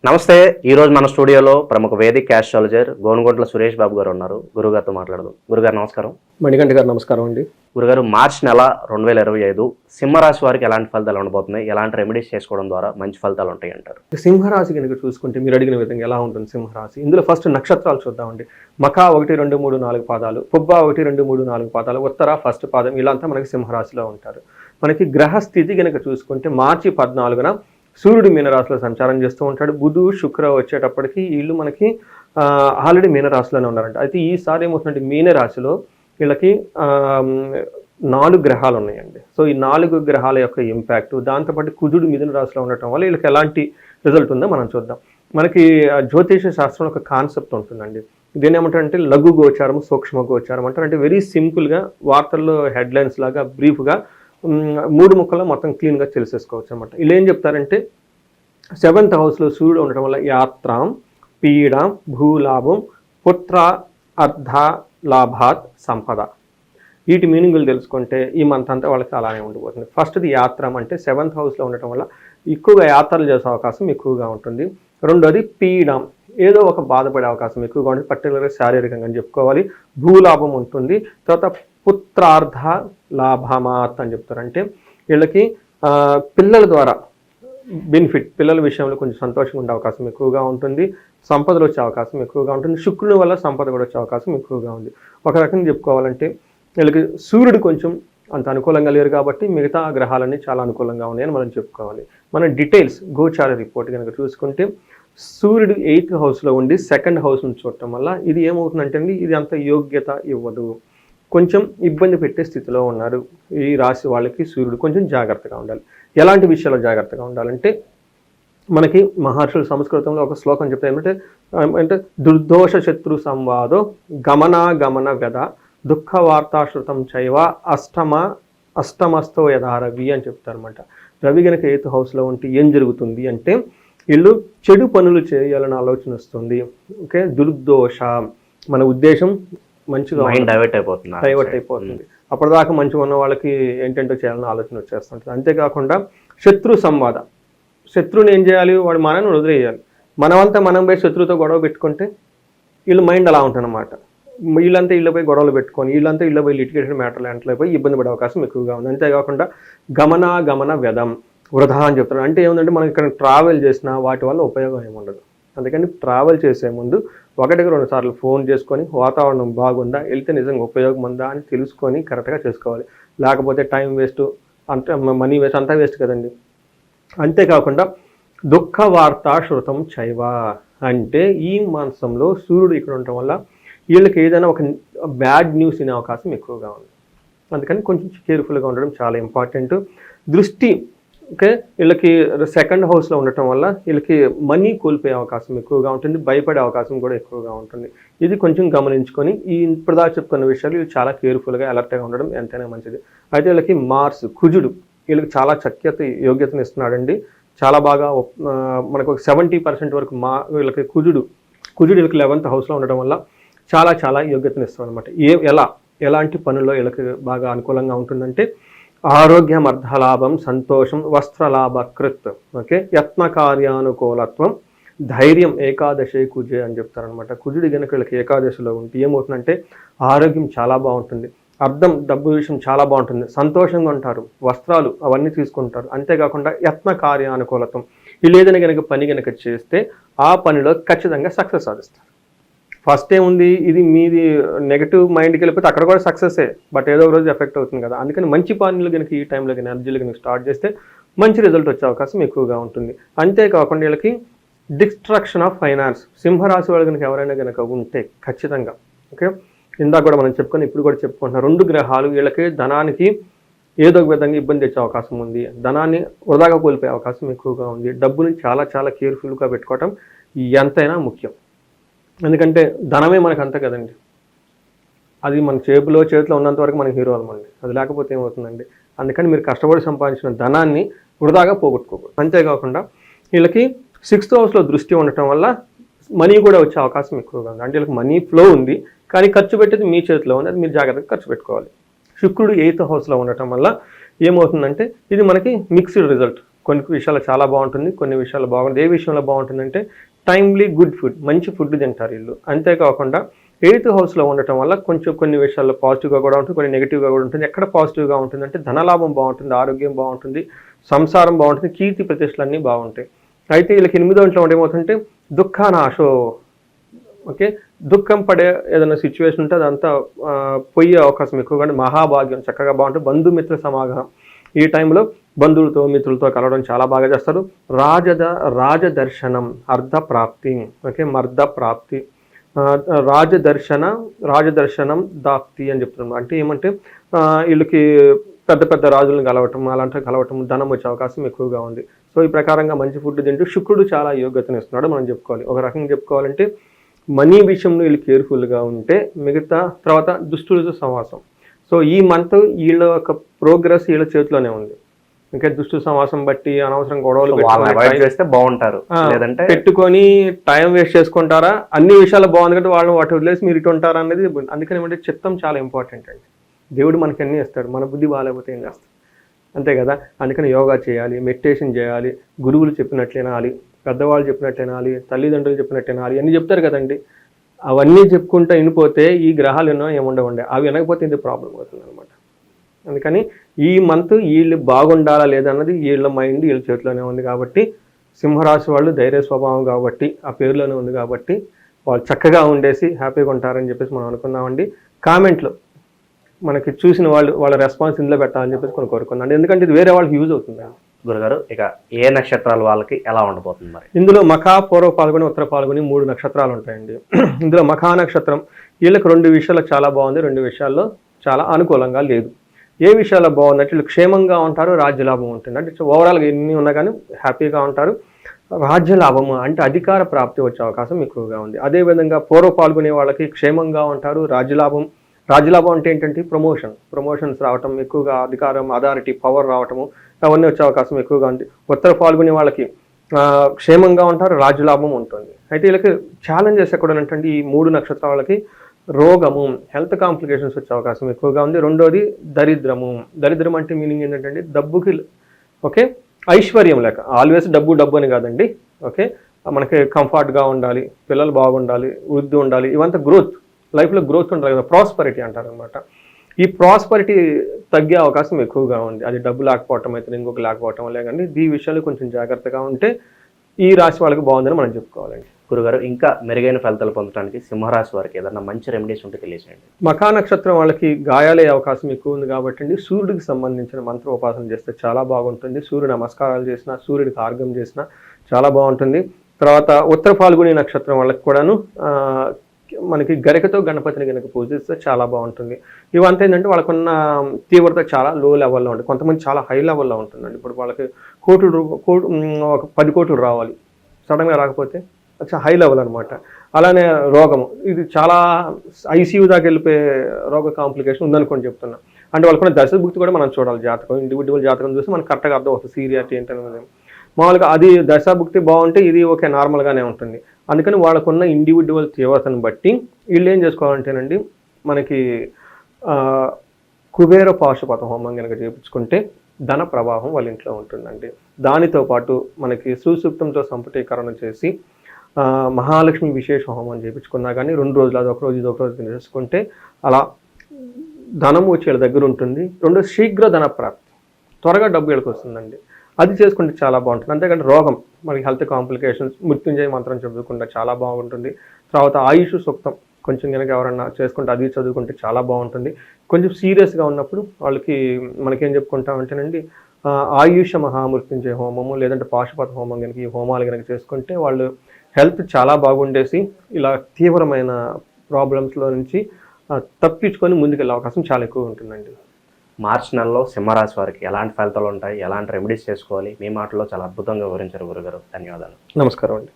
నమస్తే. ఈరోజు మన స్టూడియోలో ప్రముఖ వేదిక ఆస్ట్రాలజర్ గోనుగొంట్ల సురేష్ బాబు గారు ఉన్నారు. గురుగారితో మాట్లాడదాం. గురుగారు నమస్కారం. మణికంఠ గారు నమస్కారం అండి. గురుగారు, మార్చ్ నెల 2025 సింహరాశి వారికి ఎలాంటి ఫలితాలు ఉండబోతున్నాయి? ఎలాంటి రెమెడీస్ చేసుకోవడం ద్వారా మంచి ఫలితాలు ఉంటాయి అంటారు? సింహరాశి కనుక చూసుకుంటే మీరు అడిగిన విధంగా ఎలా ఉంటుంది సింహరాశి? ఇందులో ఫస్ట్ నక్షత్రాలు చూద్దామండి. మఖ 1, 2, 3, 4 పాదాలు, పుబ్బ 1, 2, 3, 4 పాదాలు, ఉత్తర ఫస్ట్ పాదం, ఇలా అంతా మనకి సింహరాశిలో ఉంటారు. మనకి గ్రహస్థితి కనుక చూసుకుంటే మార్చి 14న సూర్యుడు మీనరాశిలో సంచారం చేస్తూ ఉంటాడు. బుధు శుక్ర వచ్చేటప్పటికి వీళ్ళు మనకి ఆల్రెడీ మీనరాశిలోనే ఉన్నారంట. అయితే ఈసారి ఏమవుతుందంటే మీనరాశిలో వీళ్ళకి 4 గ్రహాలు ఉన్నాయండి. సో ఈ 4 గ్రహాల యొక్క ఇంపాక్ట్, దాంతోపాటు కుజుడు మిథున రాశిలో ఉండటం వల్ల వీళ్ళకి ఎలాంటి రిజల్ట్ ఉందో మనం చూద్దాం. మనకి జ్యోతిష శాస్త్రంలో ఒక కాన్సెప్ట్ ఉంటుందండి. దీని ఏమంటారంటే లఘు గోచారం, సూక్ష్మ గోచారం అంటారు. అంటే వెరీ సింపుల్గా వార్తల్లో హెడ్లైన్స్ లాగా బ్రీఫ్గా 3 ముక్కల్లో మొత్తం క్లీన్గా తెలిసేసుకోవచ్చు అనమాట. ఇలా ఏం చెప్తారంటే 7th హౌస్లో సూర్యుడు ఉండటం వల్ల యాత్రాం, పీడ, భూలాభం, పుత్ర అర్ధ లాభాత్ సంపద. వీటి మీనింగులు తెలుసుకుంటే ఈ మంత్ అంతా వాళ్ళకి అలానే ఉండిపోతుంది. ఫస్ట్ది యాత్రం అంటే 7th హౌస్లో ఉండటం వల్ల ఎక్కువగా యాత్రలు చేసే అవకాశం ఎక్కువగా ఉంటుంది. రెండోది పీడం, ఏదో ఒక బాధపడే అవకాశం ఎక్కువగా ఉంటుంది, పర్టికులర్గా శారీరకంగా అని చెప్పుకోవాలి. భూలాభం ఉంటుంది. తర్వాత పుత్రార్థ లాభమాత్ అని చెప్తారంటే వీళ్ళకి పిల్లల ద్వారా బెనిఫిట్, పిల్లల విషయంలో కొంచెం సంతోషంగా ఉండే అవకాశం ఎక్కువగా ఉంటుంది. సంపదలు వచ్చే అవకాశం ఎక్కువగా ఉంటుంది. శుక్రుని వల్ల సంపద కూడా వచ్చే అవకాశం ఎక్కువగా ఉంది. ఒక రకంగా చెప్పుకోవాలంటే వీళ్ళకి సూర్యుడు కొంచెం అంత అనుకూలంగా లేరు కాబట్టి మిగతా గ్రహాలన్నీ చాలా అనుకూలంగా ఉన్నాయని మనం చెప్పుకోవాలి. మన డీటెయిల్స్ గోచార రిపోర్ట్ కనుక చూసుకుంటే సూర్యుడు 8th హౌస్లో ఉండి 2nd హౌస్ను చూడటం వల్ల ఇది ఏమవుతుందంటే అండి, ఇది అంత యోగ్యత ఇవ్వదు, కొంచెం ఇబ్బంది పెట్టే స్థితిలో ఉన్నారు ఈ రాశి వాళ్ళకి. సూర్యుడు కొంచెం జాగ్రత్తగా ఉండాలి. ఎలాంటి విషయాల్లో జాగ్రత్తగా ఉండాలంటే మనకి మహర్షులు సంస్కృతంలో ఒక శ్లోకం చెప్తారు అంటే దుర్దోష శత్రు సంవాదో గమన వ్యధ దుఃఖ వార్తాశ్రుతం చైవ అష్టమస్తో యథా రవి అని చెప్తారనమాట. రవి గనక 8th హౌస్లో ఉంటే ఏం జరుగుతుంది అంటే వీళ్ళు చెడు పనులు చేయాలని ఆలోచన వస్తుంది. ఓకే, దుర్దోష, మన ఉద్దేశం మంచిగా డైవర్ట్ అయిపోతుంది. అప్పటిదాకా మంచిగా ఉన్న వాళ్ళకి ఏంటంటే చేయాలని ఆలోచన వచ్చేస్తుంటుంది. అంతేకాకుండా శత్రు సంవాద, శత్రువుని ఏం చేయాలి, వాడు మనని వదిలేయాలి. మనమంతా మనం పోయి శత్రువుతో గొడవ పెట్టుకుంటే వీళ్ళు మైండ్ అలా ఉంటుందన్నమాట. వీళ్ళంతా ఇళ్ళపై గొడవలు పెట్టుకొని వీళ్ళంతా ఇళ్ళపై లిటిగేషన్ మ్యాటర్లు ఎంటలపై ఇబ్బంది పడే అవకాశం ఎక్కువగా ఉంది. అంతేకాకుండా గమన వ్యధం వృధా అని చెప్తారు. అంటే ఏముందంటే మనం ఇక్కడ ట్రావెల్ చేసినా వాటి వల్ల ఉపయోగం ఏముండదు. అందుకని ట్రావెల్ చేసే ముందు 1-2 సార్లు ఫోన్ చేసుకొని వాతావరణం బాగుందా, వెళ్తే నిజంగా ఉపయోగం ఉందా అని తెలుసుకొని కరెక్ట్గా చేసుకోవాలి. లేకపోతే టైం వేస్ట్, అంత మనీ వేస్ట్, అంతా వేస్ట్ కదండి. అంతేకాకుండా దుఃఖ వార్త శృతం చైవ అంటే ఈ మాసంలో సూర్యుడు ఇక్కడ ఉండటం వల్ల వీళ్ళకి ఏదైనా ఒక బ్యాడ్ న్యూస్ వినే అవకాశం ఎక్కువగా ఉంది. అందుకని కొంచెం కేర్ఫుల్గా ఉండడం చాలా ఇంపార్టెంట్. దృష్టి, ఓకే, వీళ్ళకి 2nd హౌస్లో ఉండటం వల్ల వీళ్ళకి మనీ కోల్పోయే అవకాశం ఎక్కువగా ఉంటుంది, భయపడే అవకాశం కూడా ఎక్కువగా ఉంటుంది. ఇది కొంచెం గమనించుకొని ఈ ఇప్పుడుదా చెప్పుకున్న విషయాలు వీళ్ళు చాలా కేర్ఫుల్గా అలర్ట్గా ఉండడం ఎంతైనా మంచిది. అయితే వీళ్ళకి మార్స్ కుజుడు వీళ్ళకి చాలా యోగ్యతను ఇస్తున్నాడండి. చాలా బాగా మనకు 70% వరకు వీళ్ళకి కుజుడు వీళ్ళకి 11th హౌస్లో ఉండడం వల్ల చాలా యోగ్యతను ఇస్తాం అనమాట. ఎలాంటి పనుల్లో వీళ్ళకి బాగా అనుకూలంగా ఉంటుందంటే ఆరోగ్యం, అర్ధలాభం, సంతోషం, వస్త్రలాభ కృత్, ఓకే, యత్న కార్యానుకూలత్వం, ధైర్యం, ఏకాదశి కుజే అని చెప్తారనమాట. కుజుడి కనుక వీళ్ళకి ఏకాదశిలో ఉంటే ఏమవుతుందంటే ఆరోగ్యం చాలా బాగుంటుంది, డబ్బు విషయం చాలా బాగుంటుంది, సంతోషంగా ఉంటారు, వస్త్రాలు అవన్నీ తీసుకుంటారు. అంతేకాకుండా యత్న కార్యానుకూలత్వం, వీళ్ళు ఏదైనా కనుక పని కనుక చేస్తే ఆ పనిలో ఖచ్చితంగా సక్సెస్ సాధిస్తారు. ఫస్ట్ ఏముంది, ఇది మీది నెగిటివ్ మైండ్కి వెళ్ళిపోతే అక్కడ కూడా సక్సెస్సే, బట్ ఏదో ఒక రోజు ఎఫెక్ట్ అవుతుంది కదా. అందుకని మంచి పనులు కనుక ఈ టైంలో కానీ ఎనర్జీలు కనుక స్టార్ట్ చేస్తే మంచి రిజల్ట్ వచ్చే అవకాశం ఎక్కువగా ఉంటుంది. అంతేకాకుండా వీళ్ళకి డిస్ట్రక్షన్ ఆఫ్ ఫైనాన్స్, సింహరాశి వాళ్ళు కనుక ఎవరైనా కనుక ఉంటే ఖచ్చితంగా, ఓకే, ఇందాక కూడా మనం చెప్పుకొని ఇప్పుడు కూడా చెప్పుకుంటున్నాం, 2 గ్రహాలు వీళ్ళకి ధనానికి ఏదో ఒక విధంగా ఇబ్బంది తెచ్చే అవకాశం ఉంది, ధనాన్ని వృధాగా కోల్పోయే అవకాశం ఎక్కువగా ఉంది. డబ్బుని చాలా కేర్ఫుల్గా పెట్టుకోవటం ఎంతైనా ముఖ్యం. ఎందుకంటే ధనమే మనకు అంత కదండి, అది మన చేతిలో ఉన్నంత వరకు మనకి హీరో అనమండి, అది లేకపోతే ఏమవుతుందండి. అందుకని మీరు కష్టపడి సంపాదించిన ధనాన్ని వృధాగా పోగొట్టుకోకూడదు. అంతేకాకుండా వీళ్ళకి 6th హౌస్లో దృష్టి ఉండటం వల్ల మనీ కూడా వచ్చే అవకాశం ఎక్కువగా ఉంది. అంటే వీళ్ళకి మనీ ఫ్లో ఉంది, కానీ ఖర్చు పెట్టేది మీ చేతిలో ఉంది, అది మీరు జాగ్రత్తగా ఖర్చు పెట్టుకోవాలి. శుక్రుడు 8th హౌస్లో ఉండటం వల్ల ఏమవుతుందంటే ఇది మనకి మిక్స్డ్ రిజల్ట్. కొన్ని విషయాలు చాలా బాగుంటుంది, కొన్ని విషయాలు బాగుంటుంది. ఏ విషయంలో బాగుంటుందంటే టైమ్లీ గుడ్ ఫుడ్, మంచి ఫుడ్ తింటారు వీళ్ళు. అంతేకాకుండా 8th హౌస్లో ఉండటం వల్ల కొంచెం కొన్ని విషయాల్లో పాజిటివ్గా కూడా ఉంటుంది, కొన్ని నెగిటివ్గా కూడా ఉంటుంది. ఎక్కడ పాజిటివ్గా ఉంటుందంటే ధనలాభం బాగుంటుంది, ఆరోగ్యం బాగుంటుంది, సంసారం బాగుంటుంది, కీర్తి ప్రతిష్టలు అన్నీ బాగుంటాయి. అయితే వీళ్ళకి 8వ ఇంట్లో ఉంటే ఏమవుతుంటే దుఃఖానాశో, ఓకే, దుఃఖం పడే ఏదైనా సిచ్యువేషన్ ఉంటే అదంతా పోయే అవకాశం ఎక్కువగా, మహాభాగ్యం చక్కగా బాగుంటుంది. బంధుమిత్ర సమాగమం, ఈ టైంలో బంధువులతో మిత్రులతో కలవడం చాలా బాగా చేస్తారు. రాజదర్శనం అర్ధ ప్రాప్తి, ఓకే, మర్ధ ప్రాప్తి, రాజదర్శనం దాప్తి అని చెప్తున్నాం. అంటే ఏమంటే వీళ్ళకి పెద్ద పెద్ద రాజులను కలవటం, అలాంటి కలవటం, ధనం వచ్చే అవకాశం ఎక్కువగా ఉంది. సో ఈ ప్రకారంగా మంచి ఫుడ్ తింటూ శుక్రుడు చాలా యోగ్యతను ఇస్తున్నాడు మనం చెప్పుకోవాలి. ఒక రకంగా చెప్పుకోవాలంటే మనీ విషయంలో వీళ్ళు కేర్ఫుల్గా ఉంటే మిగతా తర్వాత దుష్టులతో సమాసం. సో ఈ మంత్ వీళ్ళ యొక్క ప్రోగ్రెస్ వీళ్ళ చేతిలోనే ఉంది. ఇంకా దుష్టు సమాసం బట్టి అనవసరం గొడవలు చేస్తే బాగుంటారు, లేదంటే పెట్టుకొని టైం వేస్ట్ చేసుకుంటారా, అన్ని విషయాలు బాగుంది కాబట్టి వాళ్ళు వాటి వదిలేసి మీరు ఇటు ఉంటారా అనేది. అందుకని ఏమంటే చిత్తం చాలా ఇంపార్టెంట్ అండి. దేవుడు మనకి అన్నీ ఇస్తాడు, మన బుద్ధి బాగాలేకపోతే ఏం చేస్తాం, అంతే కదా. అందుకని యోగా చేయాలి, మెడిటేషన్ చేయాలి, గురువులు చెప్పినట్లు వినాలి, పెద్దవాళ్ళు చెప్పినట్లు వినాలి, తల్లిదండ్రులు చెప్పినట్టు వినాలి, అన్నీ చెప్తారు కదండి. అవన్నీ చెప్పుకుంటూ వినిపోతే ఈ గ్రహాలు ఎన్నో ఏముండవండి, అవి వినకపోతే ఇది ప్రాబ్లం అవుతుంది అనమాట. అందుకని ఈ మంత్ వీళ్ళు బాగుండాలా లేదన్నది వీళ్ళ మైండ్ వీళ్ళ చేతిలోనే ఉంది. కాబట్టి సింహరాశి వాళ్ళు ధైర్య స్వభావం కాబట్టి ఆ పేరులోనే ఉంది కాబట్టి వాళ్ళు చక్కగా ఉండేసి హ్యాపీగా ఉంటారని చెప్పేసి మనం అనుకున్నామండి. కామెంట్లో మనకి చూసిన వాళ్ళ రెస్పాన్స్ ఇందులో పెట్టాలని చెప్పేసి కొన్ని కోరుకున్నాను, ఎందుకంటే ఇది వేరే వాళ్ళకి యూజ్ అవుతుంది. గురుగారు, ఇక ఏ నక్షత్రాల వాళ్ళకి ఎలా ఉండబోతుంది మరి? ఇందులో మఖా, పూర్వ పాల్గొని, ఉత్తర పాల్గొని 3 నక్షత్రాలు ఉంటాయండి. ఇందులో మఖా నక్షత్రం వీళ్ళకి 2 విషయాలు చాలా బాగుంది, 2 విషయాల్లో చాలా అనుకూలంగా లేదు. ఏ విషయాల్లో బాగుందంటే వీళ్ళు క్షేమంగా ఉంటారు, రాజ్యలాభం ఉంటుంది. అంటే ఓవరాల్గా ఎన్ని ఉన్నా కానీ హ్యాపీగా ఉంటారు. రాజ్యలాభము అంటే అధికార ప్రాప్తి వచ్చే అవకాశం ఎక్కువగా ఉంది. అదేవిధంగా పూర్వ పాల్గొనే వాళ్ళకి క్షేమంగా ఉంటారు, రాజ్యలాభం అంటే ఏంటంటే ప్రమోషన్స్ రావటం, ఎక్కువగా అధికారం, అథారిటీ, పవర్ రావటము, అవన్నీ వచ్చే అవకాశం ఎక్కువగా ఉంది. ఉత్తర పాల్గొనే వాళ్ళకి క్షేమంగా ఉంటారు, రాజ్యలాభం ఉంటుంది. అయితే వీళ్ళకి ఛాలెంజెస్ ఎక్కడ ఏంటంటే ఈ 3 నక్షత్రాలకి రోగము, హెల్త్ కాంప్లికేషన్స్ వచ్చే అవకాశం ఎక్కువగా ఉంది. రెండోది దరిద్రం అంటే మీనింగ్ ఏంటంటే డబ్బుకి, ఓకే, ఐశ్వర్యం లేక, ఆల్వేస్ డబ్బు అని కాదండి, ఓకే, మనకి కంఫర్ట్గా ఉండాలి, పిల్లలు బాగుండాలి, వృద్ధి ఉండాలి, ఇవంతా గ్రోత్, లైఫ్లో గ్రోత్ ఉండాలి కదా, ప్రాస్పరిటీ అంటారు అనమాట. ఈ ప్రాస్పరిటీ తగ్గే అవకాశం ఎక్కువగా ఉంది. అది డబ్బు లేకపోవటం అయితే ఇంకొక లేకపోవటం లేదండి. ఈ విషయాలు కొంచెం జాగ్రత్తగా ఉంటే ఈ రాశి వాళ్ళకి బాగుందని మనం చెప్పుకోవాలండి. గురుగారు, ఇంకా మెరుగైన ఫలితాలు పొందడానికి సింహరాశి వారికి ఏదన్నా మంచి రెమెడీస్ ఉంటే తెలియజేయండి. మఖా నక్షత్రం వాళ్ళకి గాయాలయ్యే అవకాశం ఎక్కువ ఉంది కాబట్టి అండి సూర్యుడికి సంబంధించిన మంత్రోపాసన చేస్తే చాలా బాగుంటుంది. సూర్య నమస్కారాలు చేసినా, సూర్యుడికి ఆర్గం చేసినా చాలా బాగుంటుంది. తర్వాత ఉత్తర ఫాల్గుని నక్షత్రం వాళ్ళకి కూడాను మనకి గరికతో గణపతిని కనుక పూజిస్తే చాలా బాగుంటుంది. ఇవంతా ఏంటంటే వాళ్ళకున్న తీవ్రత చాలా లో లెవెల్లో ఉంటుంది. కొంతమంది చాలా హై లెవెల్లో ఉంటుందండి. ఇప్పుడు వాళ్ళకి ఒక 10 కోట్లు రావాలి, సడన్గా రాకపోతే హై లెవెల్ అనమాట. అలానే రోగము, ఇది చాలా ఐసీయూ దాకా వెళ్ళిపోయే రోగ కాంప్లికేషన్ ఉందనుకోని చెప్తున్నా. అంటే వాళ్ళకున్న దశభుక్తి కూడా మనం చూడాలి, జాతకం, ఇండివిజువల్ జాతకం చూసి మనకు కరెక్ట్గా అర్థం అవుతుంది సీరియారిటీ ఏంటనేది. మామూలుగా అది దశాభుక్తి బాగుంటే ఇది ఓకే నార్మల్గానే ఉంటుంది. అందుకని వాళ్ళకున్న ఇండివిజువల్ తీవ్రతను బట్టి వీళ్ళు ఏం చేసుకోవాలంటేనండి, మనకి కుబేర పాశుపత హోమం కనుక చేయించుకుంటే ధన ప్రవాహం వాళ్ళ ఇంట్లో ఉంటుందండి. దానితో పాటు మనకి సుసూక్తంతో సంపుటీకరణ చేసి మహాలక్ష్మి విశేష హోమం చేయించుకున్నా కానీ 2 రోజులు, అది ఒక రోజు చేసుకుంటే అలా ధనం వచ్చి వీళ్ళ దగ్గర ఉంటుంది. 2 శీఘ్ర ధన ప్రాప్తి, త్వరగా డబ్బు వీళ్ళకి వస్తుందండి. అది చేసుకుంటే చాలా బాగుంటుంది. అంతేకాని రోగం, మనకి హెల్త్ కాంప్లికేషన్స్, మృత్యుంజయ మంత్రం చదువుకుంటే చాలా బాగుంటుంది. తర్వాత ఆయుష్ సూక్తం కొంచెం కనుక ఎవరన్నా చేసుకుంటే అది చదువుకుంటే చాలా బాగుంటుంది. కొంచెం సీరియస్గా ఉన్నప్పుడు వాళ్ళకి మనకేం చెప్పుకుంటామంటేనండి, ఆయుష మహామృత్యుంజయ హోమము లేదంటే పాశుపత హోమం కనుక ఈ హోమాలు కనుక చేసుకుంటే వాళ్ళు హెల్త్ చాలా బాగుండేసి ఇలా తీవ్రమైన ప్రాబ్లమ్స్లో నుంచి తప్పించుకొని ముందుకెళ్ళే అవకాశం చాలా ఎక్కువ ఉంటుందండి. మార్చి నెలలో సింహరాశి వారికి ఎలాంటి ఫలితాలు ఉంటాయి, ఎలాంటి రెమెడీస్ చేసుకోవాలి, మీ మాటల్లో చాలా అద్భుతంగా వివరించారు గురుగారు. ధన్యవాదాలు. నమస్కారం అండి.